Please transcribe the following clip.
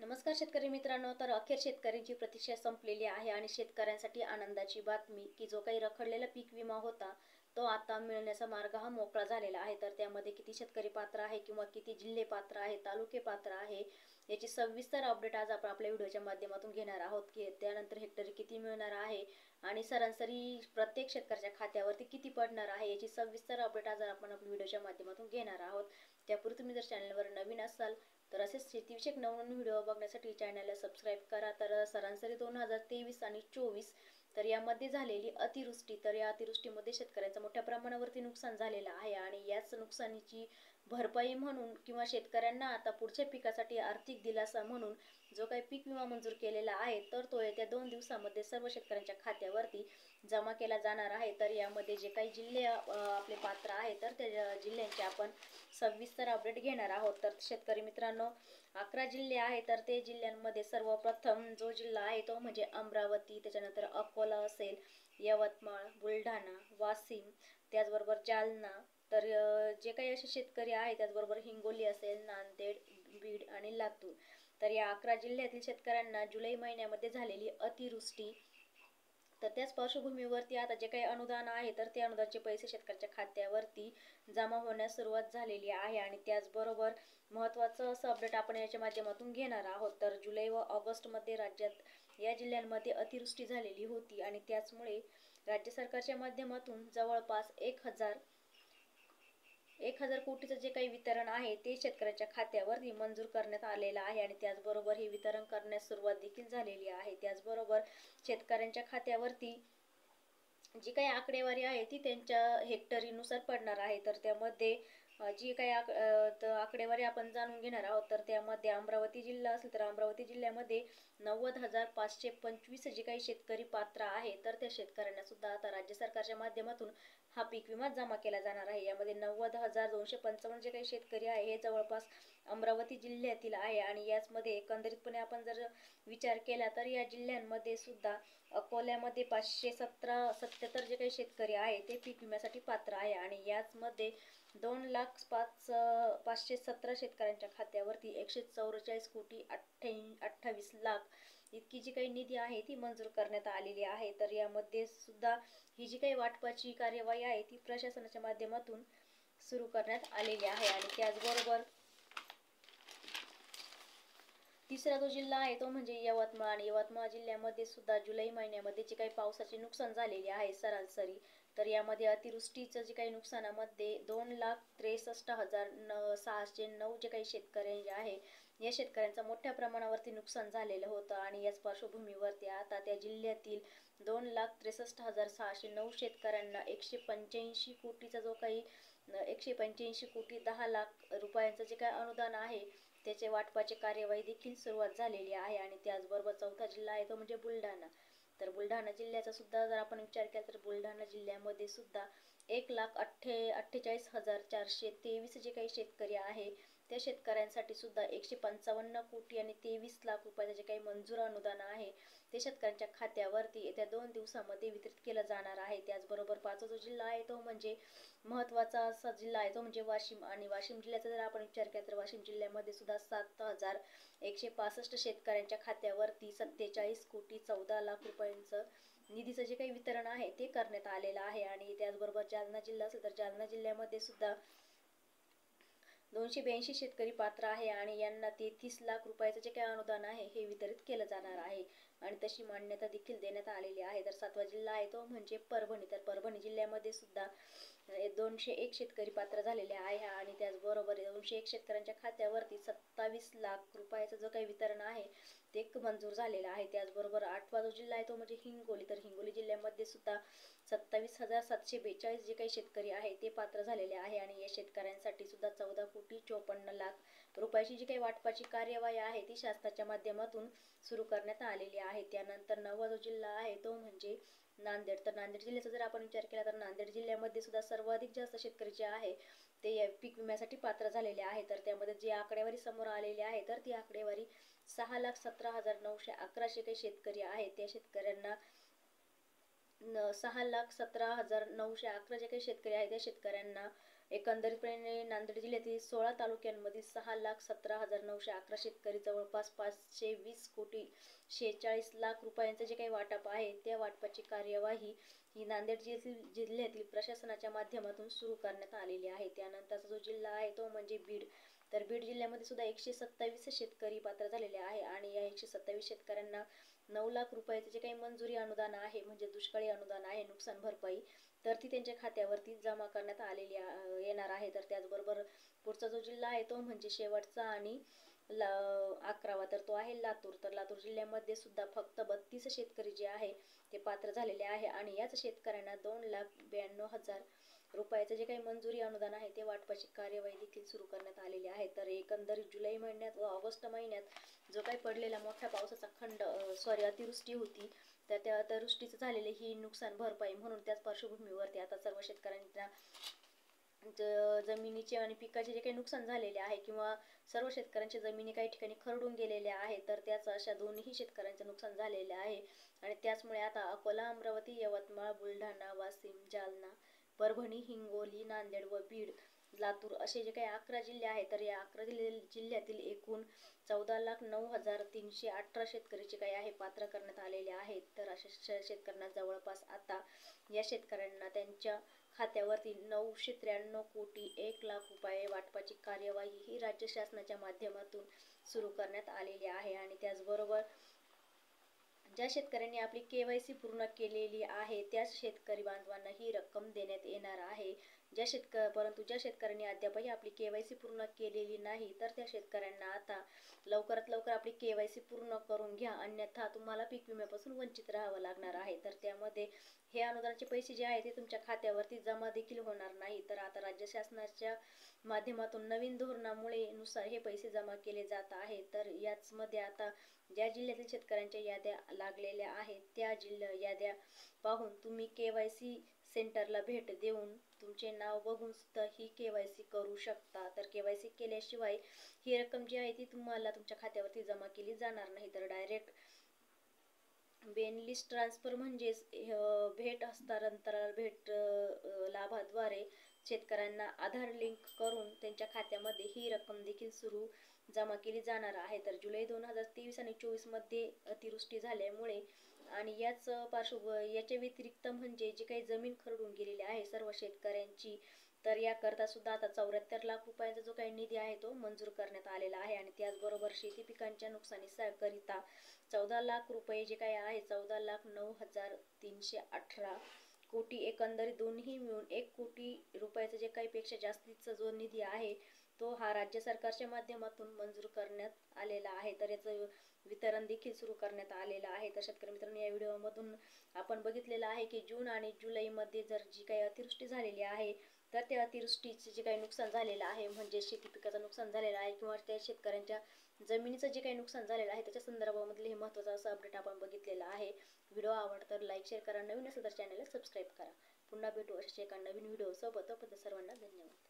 नमस्कार शेतकरी मित्रांनो, तर अखेर शेतकऱ्यांची प्रतीक्षा संपलेली आहे आणि शेतकऱ्यांसाठी आनंदाची बातमी की जो काही रखडलेला पीक विमा होता तो आता मिळण्याचा मार्ग हा मोकळा झालेला आहे। तर त्यामध्ये किती शेतकरी पात्र आहे किंवा किती जिल्हे पात्र आहे, तालुके पात्र आहे, याची सविस्तर अपडेट आज आपण आपल्या व्हिडिओच्या माध्यमातून घेणार आहोत की त्यानंतर हेक्टरी किती मिळणार आहे आणि सरासरी प्रत्येक शेतकऱ्याच्या खात्यावरती किती पडणार आहे याची सविस्तर अपडेट आज आपण आपल्या व्हिडिओच्या माध्यमातून घेणार आहोत। त्यापूर्वी तुम्ही जर चॅनलवर नवीन असाल तर असेच शेतीविषयक नवनवीन व्हिडिओ बघण्यासाठी चॅनलला सबस्क्राईब करा। तर सरासरी 2023 आणि 24 तर यामध्ये झालेली अतिवृष्टी, तर या अतिवृष्टीमध्ये शेतकऱ्यांचं मोठ्या प्रमाणावरती नुकसान झालेलं आहे आणि याच नुकसानीची भरपाई म्हणून किंवा शेतकऱ्यांना आता पुढच्या पिकासाठी आर्थिक दिलासा म्हणून जो काही पीक विमा मंजूर केलेला आहे तर तो येत्या 2 दिवसामध्ये सर्व शेतकऱ्यांच्या खात्यावरती जमा केला जाणार आहे। तर यामध्ये जे काही जिल्हे आपले पात्र आहे तर त्या जिल्ह्यांचे आपण सविस्तर अपडेट घेणार आहोत। तर शेतकरी मित्रांनो, 11 जिल्हे आहे तर ते जिल्ह्यांमध्ये सर्वप्रथम जो जिल्हा आहे तो म्हणजे अमरावती, त्याच्यानंतर अकोला असेल, यवतमाळ, बुलढाणा, वाशिम, त्याचबरोबर जालना, तर जे काही असे शेतकरी आहे त्याचबरोबर हिंगोली असेल, नांदेड, बीड आणि लातूर, तर या 11 जिल्ह्यातील शेतकऱ्यांना जुलै महिन्यामध्ये झालेली अतिवृष्टी, तर त्याच पार्श्वभूमीवरती आता जे काही अनुदान आहे तर ते अनुदानाचे पैसे शेतकऱ्याच्या खात्यावरती जमा होण्यास सुरुवात झालेली आहे आणि त्याचबरोबर महत्त्वाचं असं अपडेट आपण याच्या माध्यमातून घेणार आहोत। तर जुलै व ऑगस्टमध्ये राज्यात या जिल्ह्यांमध्ये अतिवृष्टी झालेली होती आणि त्याचमुळे राज्य सरकारच्या माध्यमातून जवळपास 1000 कोटीचं जे काही वितरण आहे ते शेतकऱ्याच्या खात्यावरती मंजूर करण्यात आलेलं आहे आणि त्याचबरोबर हे वितरण करण्यास सुरुवात देखील झालेली आहे। त्याचबरोबर शेतकऱ्यांच्या खात्यावरती जी काही आकडेवारी आहे ती त्यांच्या हेक्टरीनुसार पडणार आहे। तर त्यामध्ये जी काही आकडेवारी आपण जाणून घेणार आहोत तर त्यामध्ये अमरावती जिल्हा असेल तर अमरावती जिल्ह्यामध्ये 90,525 जे काही शेतकरी पात्र आहे तर त्या शेतकऱ्यांना सुद्धा आता राज्य सरकारच्या माध्यमातून हा पीक विमा जमा केला जाणार आहे। यामध्ये 90,255 जे काही शेतकरी आहे हे जवळपास अमरावती जिल्ह्यातील आहे आणि याचमध्ये एकंदरीतपणे आपण जर विचार केला तर या जिल्ह्यांमध्ये सुद्धा अकोल्यामध्ये 577 जे काही शेतकरी आहे ते पीक विम्यासाठी पात्र आहे आणि याचमध्ये 2,05,517 शेतकऱ्यांच्या खात्यावरती 144 कोटी 28 लाख इतकी जी काही निधी आहे ती मंजूर करण्यात आलेली आहे। तर यामध्ये सुद्धा ही जी काही वाटपाची कार्यवाही आहे ती प्रशासनाच्या माध्यमातून सुरू करण्यात आलेली आहे आणि त्याचबरोबर तिसरा जो जिल्हा आहे तो म्हणजे यवतमाळ आणि यवतमाळ जिल्ह्यामध्ये सुद्धा जुलै महिन्यामध्ये जे काही पावसाचे नुकसान झालेले आहे सरासरी, तर यामध्ये अतिवृष्टीचं जे काही नुकसानामध्ये 2,63,609 जे काही शेतकरी आहे या शेतकऱ्यांचं मोठ्या प्रमाणावरती नुकसान झालेलं होतं आणि याच पार्श्वभूमीवरती आता त्या जिल्ह्यातील 2,63,609 शेतकऱ्यांना 185 कोटीचा जो काही 185 कोटी 10 लाख रुपयांचं जे काही अनुदान आहे त्याचे वाटपाची कार्यवाही देखील सुरुवात झालेली आहे आणि त्याचबरोबर चौथा जिल्हा आहे तो म्हणजे बुलढाणा। तर बुलढाणा जिल्ह्याचा सुद्धा जर आपण विचार केला तर बुलढाणा जिल्ह्यामध्ये सुद्धा 1,48,423 जे काही शेतकरी आहे त्या शेतकऱ्यांसाठी सुद्धा 155 कोटी आणि 23 लाख रुपयाचे जे काही मंजूर अनुदान आहे ते शेतकऱ्यांच्या खात्यावरती येत्या 2 दिवसामध्ये वितरित केलं जाणार आहे। त्याचबरोबर पाचवा जो जिल्हा आहे तो म्हणजे महत्त्वाचा असा जिल्हा आहे तो म्हणजे वाशिम आणि वाशिम जिल्ह्याचा जर आपण विचार केला तर वाशिम जिल्ह्यामध्ये सुद्धा 7,165 शेतकऱ्यांच्या खात्यावरती 47 कोटी 14 लाख रुपयांचं निधीचं जे काही वितरण आहे ते करण्यात आलेलं आहे आणि त्याचबरोबर जालना जिल्हा असेल तर जालना जिल्ह्यामध्ये सुद्धा 282 शेतकरी पात्र आहे आणि यांना 33 लाख रुपयाचं जे काही अनुदान आहे हे वितरित केलं जाणार आहे आणि तशी मान्यता देखील देण्यात आलेली आहे। तर सातवा जिल्हा आहे तो म्हणजे परभणी। तर परभणी जिल्ह्यामध्ये सुद्धा 201 शेतकरी पात्र झालेले आहे आणि त्याचबरोबर 201 शेतकऱ्यांच्या खात्यावरती 27 लाख रुपयाचं जो काही वितरण आहे ते मंजूर झालेलं आहे। त्याचबरोबर आठवा जो जिल्हा आहे तो म्हणजे हिंगोली। तर हिंगोली जिल्ह्यामध्ये सुद्धा 27,742 जे काही शेतकरी आहे ते पात्र झालेले आहे आणि या शेतकऱ्यांसाठी सुद्धा 14 कोटी 54 लाख रुपयाची जी काही वाटपाची कार्यवाही आहे ती शासनाच्या माध्यमातून सुरू करण्यात आलेली आहे। त्यानंतर 9वा जो जिल्हा आहे तो म्हणजे नांदेड। तर नांदेड जिल्ह्याचा जर आपण विचार केला तर नांदेड जिल्ह्यामध्ये सुद्धा सर्वाधिक जास्त शेतकरी जे आहे ते या पीक विम्यासाठी पात्र झालेले आहे। तर त्यामध्ये जी आकडेवारी समोर आलेली आहे तर ती आकडेवारी 6,17,911 जे काही शेतकरी आहे त्या शेतकऱ्यांना 6,17,911 जे काही शेतकरी आहे त्या शेतकऱ्यांना एकंदरीतपणे नांदेड जिल्ह्यातील 16 तालुक्यांमधील 6,17,911 शेतकरी जवळपास 520 कोटी 46 लाख रुपयांचे जे काही वाटप आहे त्या वाटपाची कार्यवाही ही नांदेड जिल्ह्यातील प्रशासनाच्या माध्यमातून सुरू करण्यात आलेली आहे. त्यानंतरचा जो जिल्हा आहे तो म्हणजे बीड. तर बीड जिल्ह्यामध्ये सुद्धा 127 शेतकरी पात्र झालेले आहे आणि या 127 शेतकऱ्यांना 9 लाख रुपयाचे जे काही मंजुरी अनुदान आहे म्हणजे दुष्काळी अनुदान आहे, नुकसान भरपाई, तर ती त्यांच्या खात्यावरती जमा करण्यात आलेली येणार आहे. तर त्याचबरोबर पुढचा जो जिल्हा आहे तो म्हणजे शेवटचा आणि 11वा तर तो आहे लातूर. तर लातूर जिल्ह्यामध्ये सुद्धा फक्त 32 शेतकरी जे आहे ते पात्र झालेले आहे आणि याच शेतकऱ्यांना 2,92,000 रुपयाचे जे काही मंजुरी अनुदान आहे ते वाटपाची कार्यवाही देखील सुरू करण्यात आलेली आहे. तर एकंदरीत जुलै महिन्यात व ऑगस्ट महिन्यात जो काही पडलेला मोठ्या पावसाचा अतिवृष्टी होती, तर त्या अतिवृष्टीचं झालेले ही नुकसान भरपाई म्हणून त्याच पार्श्वभूमीवरती आता सर्व शेतकऱ्यांच्या जमिनीचे आणि पिकाचे जे काही नुकसान झालेले आहे किंवा सर्व शेतकऱ्यांच्या जमिनी काही ठिकाणी खरडून गेलेल्या आहेत, तर त्याच अशा दोन्ही शेतकऱ्यांचे नुकसान झालेले आहे आणि त्याचमुळे आता अकोला, अमरावती, यवतमाळ, बुलढाणा, वाशिम, जालना, परभणी, हिंगोली, नांदेड व बीड, लातूर असे जे काही 11 जिल्हे आहेत, तर या 11 जिल्ह्यातील एकूण 14,09,318 शेतकरी जे काही आहे पात्र करण्यात आलेले आहेत. तर अशा शेतकऱ्यांना जवळपास आता या शेतकऱ्यांना त्यांच्या खात्यावरती 993 कोटी 1 लाख रुपये वाटपाची कार्यवाही ही राज्य शासनाच्या माध्यमातून सुरू करण्यात आलेली आहे. आणि त्याचबरोबर ज्या शेतकऱ्यांनी आपली KYC पूर्ण केलेली आहे त्याच शेतकरी बांधवांना ही रक्कम देण्यात येणार आहे. परंतु ज्या शेतकऱ्यांनी अद्यापही आपली KYC पूर्ण केलेली नाही तर त्या शेतकऱ्यांना आता लवकरात लवकर आपली KYC पूर्ण करून घ्या, अन्यथा तुम्हाला पीक विम्यापासून वंचित राहावं लागणार आहे. तर त्यामध्ये हे अनुदानाचे पैसे जे आहेत ते तुमच्या खात्यावरती जमा देखील होणार नाही. तर आता राज्य शासनाच्या माध्यमातून नवीन धोरणामुळे नुसार हे पैसे जमा केले जात आहेत. तर याचमध्ये आता ज्या जिल्ह्यातील शेतकऱ्यांच्या याद्या लागलेल्या आहेत त्या याद्या पाहून तुम्ही KYC सेंटरला भेट देऊन तुमचे नाव बघून सुद्धा ही KYC करू शकता. तर KYC केल्याशिवाय ही रक्कम जी आहे ती तुम्हाला तुमच्या खात्यावरती जमा केली जाणार नाही. तर डायरेक्ट बेनलिस्ट ट्रान्सफर म्हणजेच भेट हस्तांतरण लाभाद्वारे शेतकऱ्यांना आधार लिंक करून त्यांच्या खात्यामध्ये ही रक्कम देखील जमा केली जाणार आहे. तर जुलै 2023 आणि 24 मध्ये अतिवृष्टी झाल्यामुळे आणि याच्या व्यतिरिक्त म्हणजे जी काही जमीन खरडून गेलेली आहे सर्व शेतकऱ्यांची, तर याकरता सुद्धा आता 74 लाख रुपयांचा जो काही निधी आहे तो मंजूर करण्यात आलेला आहे. आणि त्याचबरोबर शेती पिकांच्या नुकसानीकरिता 14 लाख रुपये जे काही आहे 14,09,318 कोटी एकंदरीत दोन्ही मिळून 1 कोटी रुपयाचा जे काही पेक्षा जास्तीचा जो निधी आहे तो हा राज्य सरकारच्या माध्यमातून मंजूर करण्यात आलेला आहे. तर याचं वितरण देखील सुरू करण्यात आलेलं आहे. तर शेतकरी मित्रांनो, या व्हिडिओमधून आपण बघितलेलं आहे की जून आणि जुलैमध्ये जर जी काही अतिवृष्टी झालेली आहे तर त्या अतिवृष्टीचे जे काही नुकसान झालेलं आहे म्हणजे शेती पिकाचं नुकसान झालेलं आहे किंवा त्या शेतकऱ्यांच्या जमिनीचं जे काही नुकसान झालेलं आहे त्याच्या संदर्भामधले हे महत्त्वाचं असं अपडेट आपण बघितलेलं आहे. व्हिडिओ आवडला तर लाईक, शेअर करा, नवीन असेल तर चॅनलला सबस्क्राईब करा. पुन्हा भेटू अशाच एका नवीन व्हिडिओ सोबत. तोपर्यंत सर्वांना धन्यवाद.